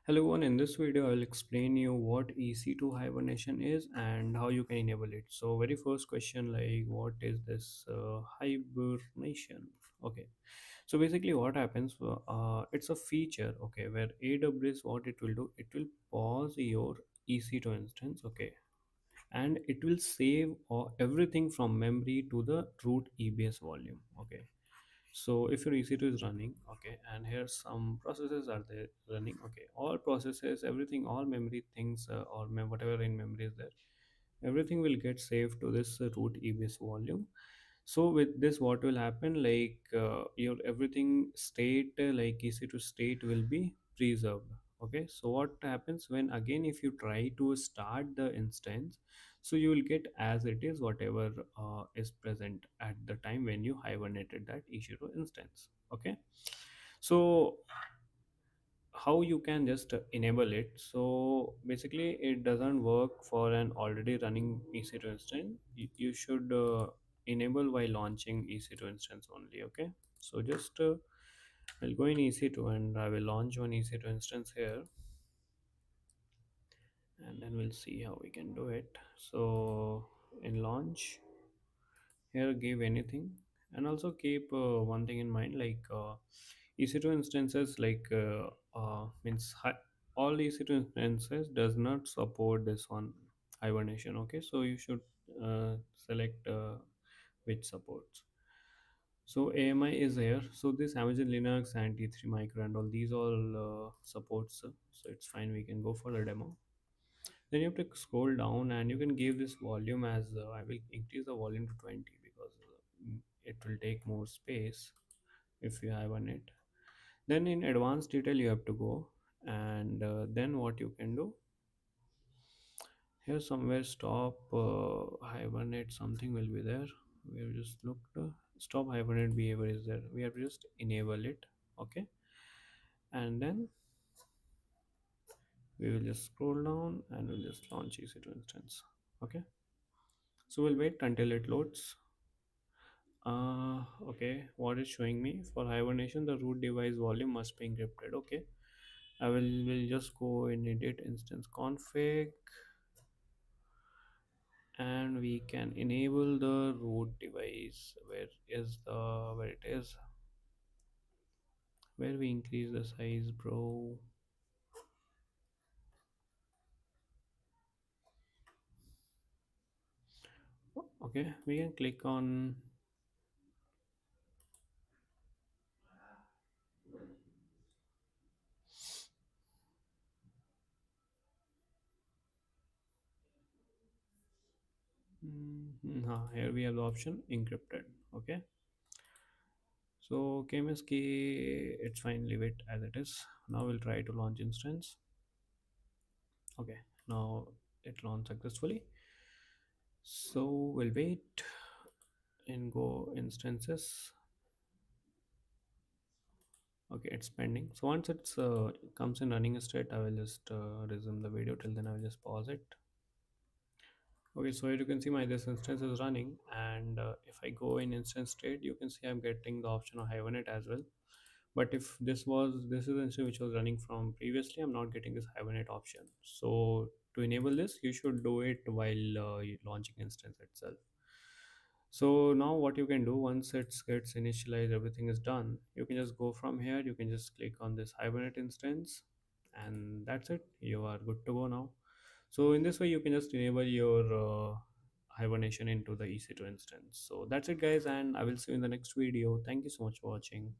Hello everyone, in this video I'll explain you what EC2 hibernation is and how you can enable it. So very first question, like what is this hibernation? Okay, so basically what happens, it's a feature, okay, where AWS, what it will do, it will pause your EC2 instance, okay, and it will save everything from memory to the root EBS volume, okay. So if your EC2 is running, okay, and here some processes are there running, okay, all processes, everything, all memory things, whatever in memory is there, everything will get saved to this root EBS volume. So with this, what will happen, like your everything state, like EC2 state will be preserved. Okay, so what happens when again if you try to start the instance, so you will get as it is whatever is present at the time when you hibernated that EC2 instance. Okay, so how you can just enable it. So basically it doesn't work for an already running EC2 instance. You should enable while launching EC2 instance only. Okay, so just I'll go in EC2 and I will launch one EC2 instance here, and then we'll see how we can do it. So in launch here, give anything, and also keep one thing in mind, like EC2 instances, like all EC2 instances does not support this one hibernation. Okay, so you should select which supports. So AMI is here, so this Amazon Linux and T3 micro and all these all supports, so it's fine, we can go for the demo. Then you have to scroll down and you can give this volume as I will increase the volume to 20 because it will take more space if you have on it. Then in advanced detail you have to go, and then what you can do here, somewhere stop hibernate something will be there. We have just looked, stop hibernate behavior is there, we have to just enable it. Okay, and then we will just scroll down and we'll just launch EC2 instance. Okay, so we'll wait until it loads. Okay, what is showing me for hibernation, the root device volume must be encrypted. Okay, will just go in edit instance config, and we can enable the root device. Where it is, where we increase the size, bro. Okay, we can click on here we have the option encrypted. Okay, so KMS key, it's fine, leave it as it is. Now we'll try to launch instance. Okay, now it launched successfully, so we'll wait and go instances. Okay, it's pending. So once it's comes in running state, I will just resume the video. Till then I will just pause it. Okay, so here you can see my this instance is running, and if I go in instance state, you can see I'm getting the option of hibernate as well. But if this is the instance which was running from previously, I'm not getting this hibernate option. So to enable this, you should do it while launching instance itself. So now what you can do, once it gets initialized, everything is done, you can just go from here, you can just click on this hibernate instance, and that's it, you are good to go now. So in this way you can just enable your hibernation into the EC2 instance. So that's it guys, and I will see you in the next video. Thank you so much for watching.